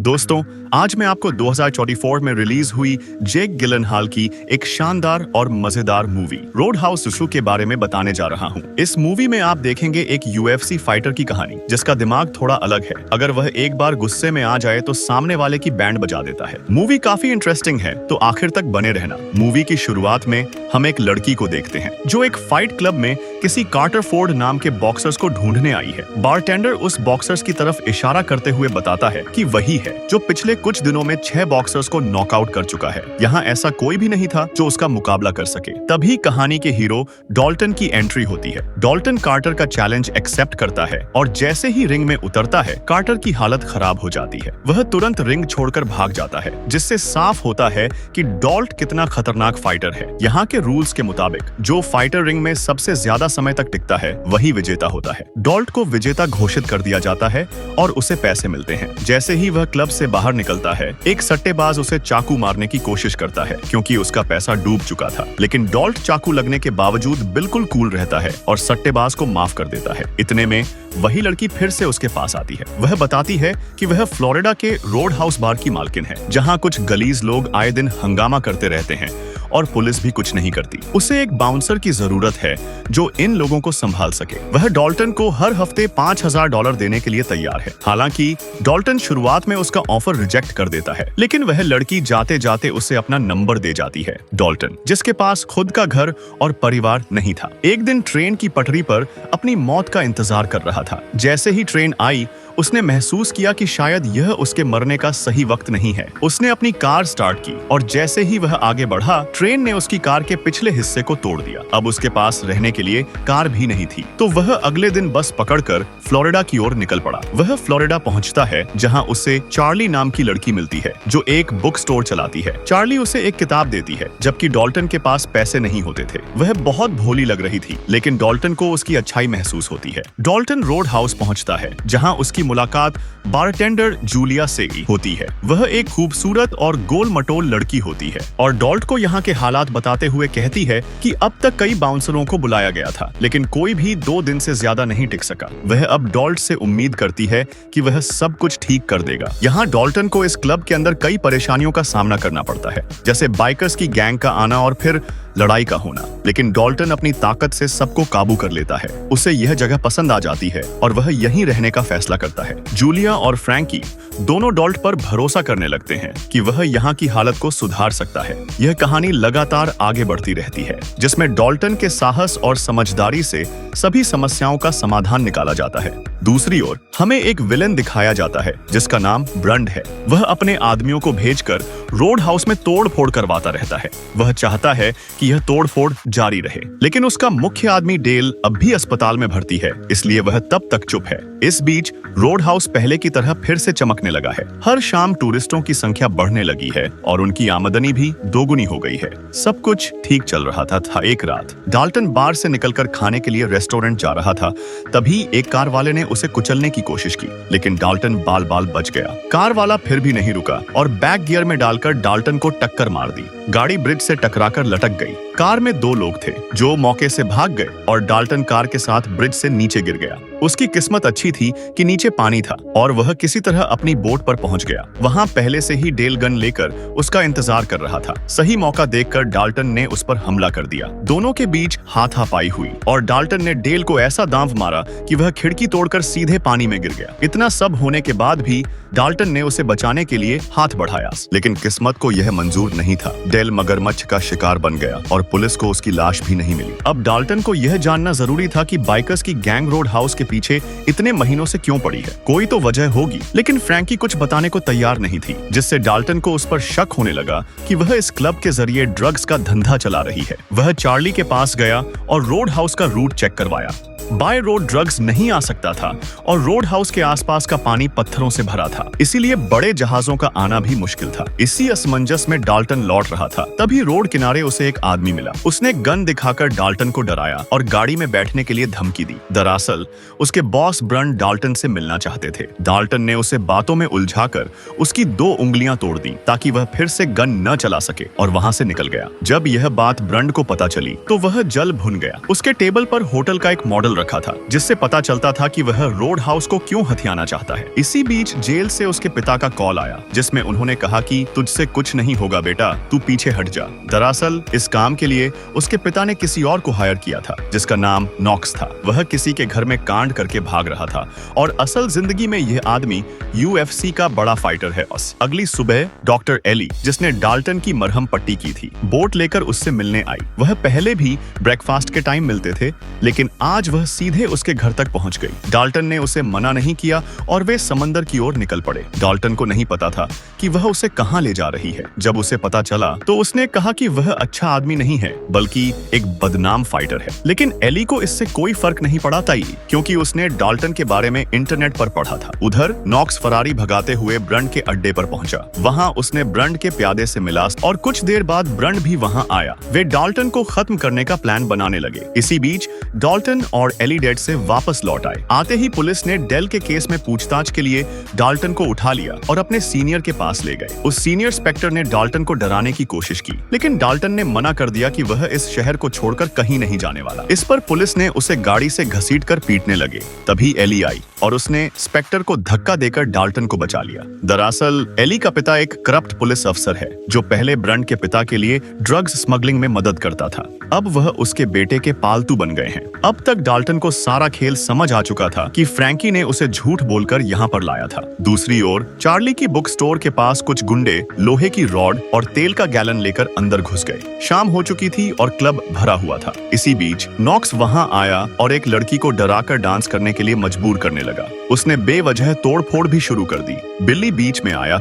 दोस्तों, आज मैं आपको 2024 में रिलीज हुई जेक गिलनहाल की एक शानदार और मजेदार मूवी रोड हाउस सुसु के बारे में बताने जा रहा हूँ। इस मूवी में आप देखेंगे एक यूएफसी फाइटर की कहानी जिसका दिमाग थोड़ा अलग है। अगर वह एक बार गुस्से में आ जाए तो सामने वाले की बैंड बजा देता है। मूवी काफी इंटरेस्टिंग है, तो आखिर तक बने रहना। मूवी की शुरुआत में हम एक लड़की को देखते हैं जो एक फाइट क्लब में किसी कार्टर फोर्ड नाम के बॉक्सर्स को ढूंढने आई है। बारटेंडर उस बॉक्सर्स की तरफ इशारा करते हुए बताता है कि वही है जो पिछले कुछ दिनों में 6 बॉक्सर्स को नॉकआउट कर चुका है। यहाँ ऐसा कोई भी नहीं था जो उसका मुकाबला कर सके। तभी कहानी के हीरो डॉल्टन की एंट्री होती है। डॉल्टन कार्टर का चैलेंज एक्सेप्ट करता है और जैसे ही रिंग में उतरता है कार्टर की हालत खराब हो जाती है। वह तुरंत रिंग छोड़कर भाग जाता है, जिससे साफ होता है कि डॉल्ट कितना खतरनाक फाइटर है। यहाँ के रूल्स के मुताबिक जो फाइटर रिंग में सबसे ज्यादा समय तक टिकता है वही विजेता होता है। डॉल्ट को विजेता घोषित कर दिया जाता है और उसे पैसे मिलते हैं। जैसे ही वह क्लब से बाहर निकलता है, एक सट्टेबाज उसे चाकू मारने की कोशिश करता है क्योंकि उसका पैसा डूब चुका था। लेकिन डॉल्ट चाकू लगने के बावजूद बिल्कुल कूल रहता है और सट्टेबाज को माफ कर देता है। इतने में वही लड़की फिर से उसके पास आती है। वह बताती है कि वह फ्लोरिडा के रोड हाउस बार की मालकिन है, जहाँ कुछ गलीज लोग आए दिन हंगामा करते रहते हैं और पुलिस भी कुछ नहीं करती। उसे एक बाउंसर की जरूरत है जो इन लोगों को संभाल सके। वह डॉल्टन को हर हफ्ते $5000 देने के लिए तैयार है। हालांकि डॉल्टन शुरुआत में उसका ऑफर रिजेक्ट कर देता है, लेकिन वह लड़की जाते जाते उसे अपना नंबर दे जाती है। डॉल्टन, जिसके पास खुद का घर और परिवार नहीं था, एक दिन ट्रेन की पटरी पर अपनी मौत का इंतजार कर रहा था। जैसे ही ट्रेन आई, उसने महसूस किया कि शायद यह उसके मरने का सही वक्त नहीं है। उसने अपनी कार स्टार्ट की और जैसे ही वह आगे बढ़ा, ट्रेन ने उसकी कार के पिछले हिस्से को तोड़ दिया। अब उसके पास रहने के लिए कार भी नहीं थी, तो वह अगले दिन बस पकड़कर फ्लोरिडा की ओर निकल पड़ा। वह फ्लोरिडा पहुंचता है, जहां उसे चार्ली नाम की लड़की मिलती है जो एक बुक स्टोर चलाती है। चार्ली उसे एक किताब देती है, जबकि डॉल्टन के पास पैसे नहीं होते थे। वह बहुत भोली लग रही थी, लेकिन डॉल्टन को उसकी अच्छाई महसूस होती है। डॉल्टन रोड हाउस पहुंचता है, जहां उसकी मुलाकात बारटेंडर जूलिया से होती है। वह एक खूबसूरत और गोल मटोल लड़की होती है और डॉल्ट को यहाँ के हालात बताते हुए कहती है कि अब तक कई बाउंसरों को बुलाया गया था, लेकिन कोई भी 2 दिन से ज्यादा नहीं टिक सका। वह अब डॉल्ट से उम्मीद करती है कि वह सब कुछ ठीक कर देगा। यहाँ डॉल्टन को इस क्लब के अंदर कई परेशानियों का सामना करना पड़ता है, जैसे बाइकर्स की गैंग का आना और फिर लड़ाई का होना। लेकिन डॉल्टन अपनी ताकत से सबको काबू कर लेता है। उसे यह जगह पसंद आ जाती है और वह यहीं रहने का फैसला करता है। जूलिया और फ्रैंकी दोनों डॉल्ट पर भरोसा करने लगते हैं कि वह यहाँ की हालत को सुधार सकता है। यह कहानी लगातार आगे बढ़ती रहती है, जिसमें डॉल्टन के साहस और समझदारी से सभी समस्याओं का समाधान निकाला जाता है। दूसरी ओर हमें एक विलेन दिखाया जाता है जिसका नाम ब्रंड है। वह अपने आदमियों को भेजकर रोड हाउस में तोड़-फोड़ करवाता रहता है। वह चाहता है कि यह तोड़-फोड़ जारी रहे, लेकिन उसका मुख्य आदमी डेल अब भी अस्पताल में भर्ती है, इसलिए वह तब तक चुप है। इस बीच रोड हाउस पहले की तरह फिर से चमकने लगा है। हर शाम टूरिस्टों की संख्या बढ़ने लगी है और उनकी आमदनी भी दोगुनी हो गई है। सब कुछ ठीक चल रहा था। एक रात डाल्टन बार से निकलकर खाने के लिए रेस्टोरेंट जा रहा था। तभी एक कार वाले ने उसे कुचलने की कोशिश की, लेकिन डाल्टन बाल बाल बच गया। कार वाला फिर भी नहीं रुका और बैक गियर में डालकर डाल्टन को टक्कर मार दी। गाड़ी ब्रिज से टकराकर लटक गई। कार में 2 लोग थे जो मौके से भाग गए और डाल्टन कार के साथ ब्रिज से नीचे गिर गया। उसकी किस्मत अच्छी थी कि नीचे पानी था और वह किसी तरह अपनी बोट पर पहुंच गया। वहां पहले से ही डेल गन लेकर उसका इंतजार कर रहा था। सही मौका देखकर डाल्टन ने उस पर हमला कर दिया। दोनों के बीच हाथापाई हुई और डाल्टन ने डेल को ऐसा दांव मारा कि वह खिड़की तोड़कर सीधे पानी में गिर गया। इतना सब होने के बाद भी डाल्टन ने उसे बचाने के लिए हाथ बढ़ाया, लेकिन किस्मत को यह मंजूर नहीं था। डेल मगरमच्छ का शिकार बन गया और पुलिस को उसकी लाश भी नहीं मिली। अब डाल्टन को यह जानना जरूरी था कि बाइकर्स की गैंग रोड हाउस के पीछे इतने महीनों से क्यों पड़ी है। कोई तो वजह होगी, लेकिन फ्रैंकी कुछ बताने को तैयार नहीं थी, जिससे डाल्टन को उस पर शक होने लगा कि वह इस क्लब के जरिए ड्रग्स का धंधा चला रही है। वह चार्ली के पास गया और रोड हाउस का रूट चेक करवाया। बाय रोड ड्रग्स नहीं आ सकता था और रोड हाउस के आसपास का पानी पत्थरों से भरा था, इसीलिए बड़े जहाजों का आना भी मुश्किल था। इसी असमंजस में डाल्टन लौट रहा था। तभी रोड किनारे उसे एक आदमी मिला। उसने गन दिखाकर डाल्टन को डराया और गाड़ी में बैठने के लिए धमकी दी। दरअसल उसके बॉस ब्रंड डाल्टन से मिलना चाहते थे। डाल्टन ने उसे बातों में उलझाकर उसकी 2 उंगलियां तोड़ दी ताकि वह फिर से गन न चला सके और वहां से निकल गया। जब यह बात ब्रंड को पता चली तो वह जल भुन गया। उसके टेबल पर होटल का एक मॉडल रखा था, जिससे पता चलता था कि वह रोड हाउस को क्यों हथियाना चाहता है। इसी बीच जेल से उसके पिता का कॉल आया, जिसमें उन्होंने कहा कि तुझसे कुछ नहीं होगा बेटा, तू पीछे हट जा। दरअसल इस काम के लिए उसके पिता ने किसी और को हायर किया था, जिसका नाम नॉक्स था। वह किसी के घर में कांड करके भाग रहा था और असल जिंदगी में यह आदमी UFC का बड़ा फाइटर है। अगली सुबह डॉक्टर एली, जिसने डाल्टन की मरहम पट्टी की थी, बोट लेकर उससे मिलने आई। वह पहले भी ब्रेकफास्ट के टाइम मिलते थे, लेकिन आज वह सीधे उसके घर तक पहुंच गई। डाल्टन ने उसे मना नहीं किया और वे समंदर की ओर निकल पड़े। डाल्टन को नहीं पता था कि वह उसे कहां ले जा रही है। जब उसे पता चला तो उसने कहा कि वह अच्छा आदमी नहीं है, बल्कि एक बदनाम फाइटर है। लेकिन एली को इससे कोई फर्क नहीं पड़ा था, क्योंकि उसने डाल्टन के बारे में इंटरनेट पर पढ़ा था। उधर नॉक्स फरारी भगाते हुए ब्रंड के अड्डे पर पहुंचा। वहां उसने ब्रंड के प्यादे से मिला और कुछ देर बाद ब्रंड भी वहां आया। वे डाल्टन को खत्म करने का प्लान बनाने लगे। इसी बीच डाल्टन और एली डेड से वापस लौट आए। आते ही पुलिस ने डेल के केस में पूछताछ के लिए डाल्टन को उठा लिया और अपने सीनियर के पास ले गए। उस सीनियर इंस्पेक्टर ने डाल्टन को डराने की कोशिश की, लेकिन डाल्टन ने मना कर दिया कि वह इस शहर को छोड़कर कहीं नहीं जाने वाला। इस पर पुलिस ने उसे गाड़ी से घसीटकर पीटने लगे। तभी एली आई और उसने इंस्पेक्टर को धक्का देकर डाल्टन को बचा लिया। दरअसल एली का पिता एक करप्ट पुलिस अफसर है, जो पहले ब्रंड के पिता के लिए ड्रग्स स्मगलिंग में मदद करता था। अब वह उसके बेटे के पालतू बन गए हैं। अब तक डाल्टन को सारा खेल समझ आ चुका था कि फ्रैंकी ने उसे झूठ बोलकर यहाँ पर लाया था। दूसरी ओर चार्ली की बुक स्टोर के पास कुछ गुंडे लोहे की रॉड और तेल का गैलन लेकर अंदर घुस गए। शाम हो चुकी थी और क्लब भरा हुआ था। इसी बीच नॉक्स वहां आया और एक लड़की को डराकर डांस करने के लिए मजबूर करने लगा। उसने बेवजह तोड़फोड़ भी शुरू कर दी। बिल्ली बीच में आया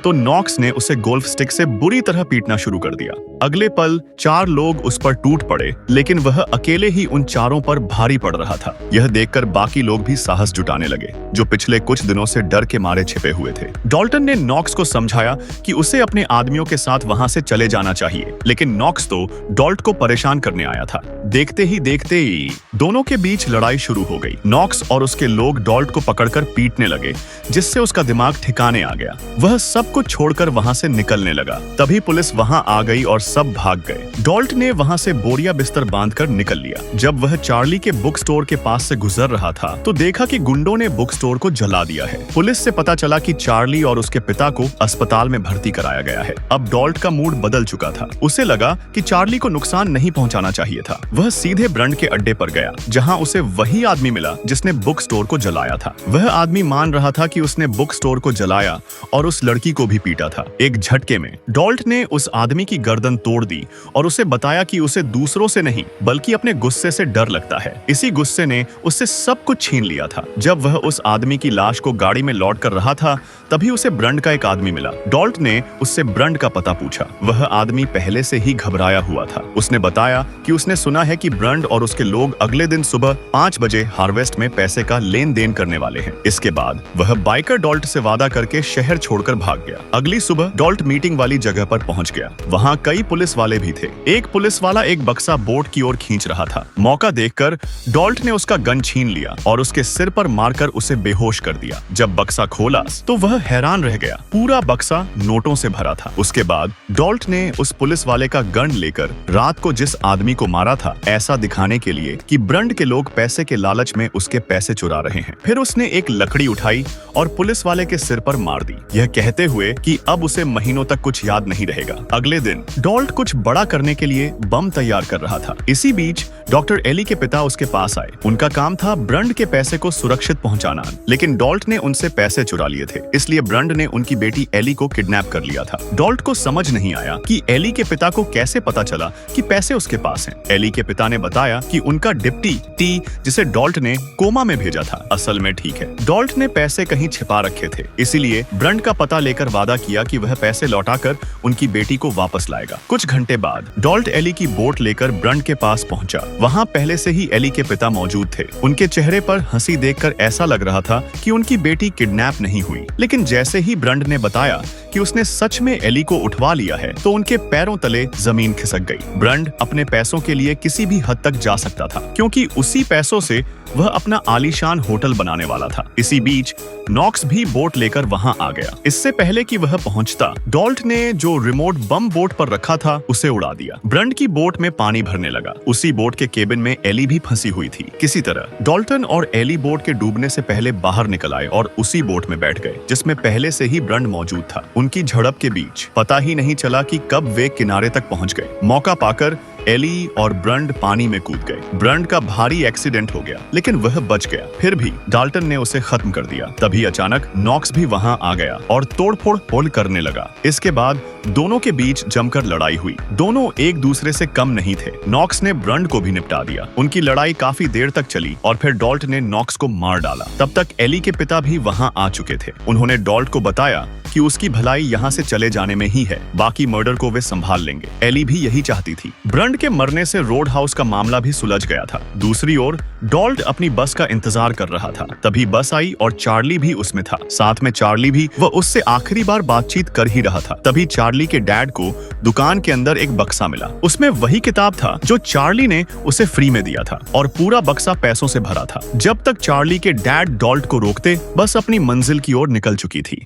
तो नॉक्स ने उसे गोल्फ स्टिक से बुरी तरह पीटना शुरू कर दिया। अगले पल 4 लोग उस पर टूट पड़े, लेकिन वह अकेले ही उन चारों पर भारी पड़ रहा था। यह देखकर बाकी लोग भी साहस जुटाने लगे, जो पिछले कुछ दिनों से डर के मारे छिपे हुए थे। डाल्टन ने नॉक्स को समझाया कि उसे अपने आदमियों के साथ वहां से चले जाना चाहिए, लेकिन नॉक्स तो डॉल्ट को परेशान करने आया था। देखते ही दोनों के बीच लड़ाई शुरू हो गई। नॉक्स और उसके लोग डॉल्ट को पकड़कर पीटने लगे, जिससे उसका दिमाग ठिकाने आ गया। वह सब कुछ छोड़कर वहां से निकलने लगा। तभी पुलिस वहां आ गई और सब भाग गए। डॉल्ट ने वहां से बोरिया बिस्तर बांधकर निकल लिया। जब वह चार्ली के बुक स्टोर के पास से गुजर रहा था तो देखा कि गुंडों ने बुक स्टोर को जला दिया है। पुलिस से पता चला कि चार्ली और उसके पिता को अस्पताल में भर्ती कराया गया है। अब डॉल्ट का मूड बदल चुका था। उसे लगा कि चार्ली को नुकसान नहीं पहुंचाना चाहिए था। वह सीधे ब्रंड के अड्डे पर गया, जहां उसे वही आदमी मिला जिसने बुक स्टोर को जलाया था। वह आदमी मान रहा था कि उसने बुक स्टोर को जलाया और उस लड़की को भी पीटा था। एक झटके में डॉल्ट ने उस आदमी की गर्दन तोड़ दी और उसे बताया कि उसे दूसरों से नहीं बल्कि अपने गुस्से से डर लगता है। इसी गुस्से ने उससे सब कुछ छीन लिया था। जब वह उस आदमी की लाश को गाड़ी में लौट कर रहा था, तभी उसे ब्रंड का एक आदमी मिला। डॉल्ट ने उससे ब्रंड का पता पूछा। वह आदमी पहले से ही घबराया हुआ था। उसने बताया कि उसने सुना है कि ब्रंड और उसके लोग अगले दिन सुबह 5 बजे हार्वेस्ट में पैसे का लेन देन करने वाले हैं। इसके बाद वह बाइकर डॉल्ट से वादा करके शहर छोड़कर भाग गया। अगली सुबह डॉल्ट मीटिंग वाली जगह पर पहुंच गया। वहां कई पुलिस वाले भी थे। एक पुलिस वाला एक बक्सा बोट की ओर खींच रहा था। मौका देखकर डॉल्ट ने उसका गन छीन लिया और उसके सिर पर मारकर उसे बेहोश कर दिया। जब बक्सा खोला तो वह हैरान रह गया। पूरा बक्सा नोटों से भरा था। उसके बाद डॉल्ट ने उस पुलिस वाले का गन लेकर रात को जिस आदमी को मारा था, ऐसा दिखाने के लिए कि ब्रंड के लोग पैसे के लालच में उसके पैसे चुरा रहे हैं। फिर उसने एक लकड़ी उठाई और पुलिस वाले के सिर पर मार दी, यह कहते हुए कि अब उसे महीनों तक कुछ याद नहीं रहेगा। अगले दिन डॉल्ट कुछ बड़ा करने के लिए बम तैयार कर रहा था। इसी बीच डॉक्टर एली के पिता उसके पास आए। उनका काम था ब्रंड के पैसे को सुरक्षित पहुंचाना, लेकिन डॉल्ट ने उनसे पैसे चुरा लिए थे। इसलिए ब्रंड ने उनकी बेटी एली को किडनैप कर लिया था। डॉल्ट को समझ नहीं आया कि एली के पिता को कैसे पता चला कि पैसे उसके पास हैं। एली के पिता ने बताया कि उनका डिप्टी टी, जिसे डॉल्ट ने कोमा में भेजा था, असल में ठीक है। डॉल्ट ने पैसे कहीं छिपा रखे थे, इसीलिए ब्रंड का पता लेकर वादा किया कि वह पैसे लौटाकर उनकी बेटी को वापस लाएगा। कुछ घंटे बाद डॉल्ट एली की बोट लेकर ब्रंड के पास पहुंचा। वहां पहले से ही एली के पिता मौजूद थे। उनके चेहरे पर हंसी देखकर ऐसा लग रहा था कि उनकी बेटी किडनैप नहीं हुई। लेकिन जैसे ही ब्रंड ने बताया कि उसने सच में एली को उठवा लिया है, तो उनके पैरों तले जमीन खिसक गई। ब्रंड अपने पैसों के लिए किसी भी हद तक जा सकता था, क्योंकि उसी पैसों से वह अपना आलीशान होटल बनाने वाला था। इसी बीच नॉक्स भी बोट लेकर वहां आ गया। इससे पहले कि वह पहुंचता, डॉल्ट ने जो रिमोट बम बोट पर रखा था उसे उड़ा दिया। ब्रंड की बोट में पानी भरने लगा। उसी बोट के केबिन में एली भी फंसी हुई थी। किसी तरह डॉल्टन और एली बोट के डूबने से पहले बाहर निकल आए और उसी बोट में बैठ गए जिसमें पहले से ही ब्रंड मौजूद था। उनकी झड़प के बीच पता ही नहीं चला कि कब वे किनारे तक पहुंच गए। मौका पाकर एली और ब्रंड पानी में कूद गए। ब्रंड का भारी एक्सीडेंट हो गया, लेकिन वह बच गया। फिर भी डाल्टन ने उसे खत्म कर दिया। तभी अचानक नॉक्स भी वहां आ गया और तोड़फोड़ होल करने लगा। इसके बाद दोनों के बीच जमकर लड़ाई हुई। दोनों एक दूसरे से कम नहीं थे। नॉक्स ने ब्रंड को भी निपटा दिया। उनकी लड़ाई काफी देर तक चली और फिर डॉल्ट ने नॉक्स को मार डाला। तब तक एली के पिता भी वहां आ चुके थे। उन्होंने डॉल्ट को बताया कि उसकी भलाई यहाँ से चले जाने में ही है, बाकी मर्डर को वे संभाल लेंगे। एली भी यही चाहती थी। ब्रंड के मरने से रोड हाउस का मामला भी सुलझ गया था। दूसरी ओर डॉल्ट अपनी बस का इंतजार कर रहा था। तभी बस आई और चार्ली भी उसमें था। साथ में चार्ली भी, वह उससे आखिरी बार बातचीत कर ही रहा था। तभी चार्ली के डैड को दुकान के अंदर एक बक्सा मिला। उसमें वही किताब था जो चार्ली ने उसे फ्री में दिया था और पूरा बक्सा पैसों से भरा था। जब तक चार्ली के डैड डॉल्ट को रोकते, बस अपनी मंजिल की ओर निकल चुकी थी।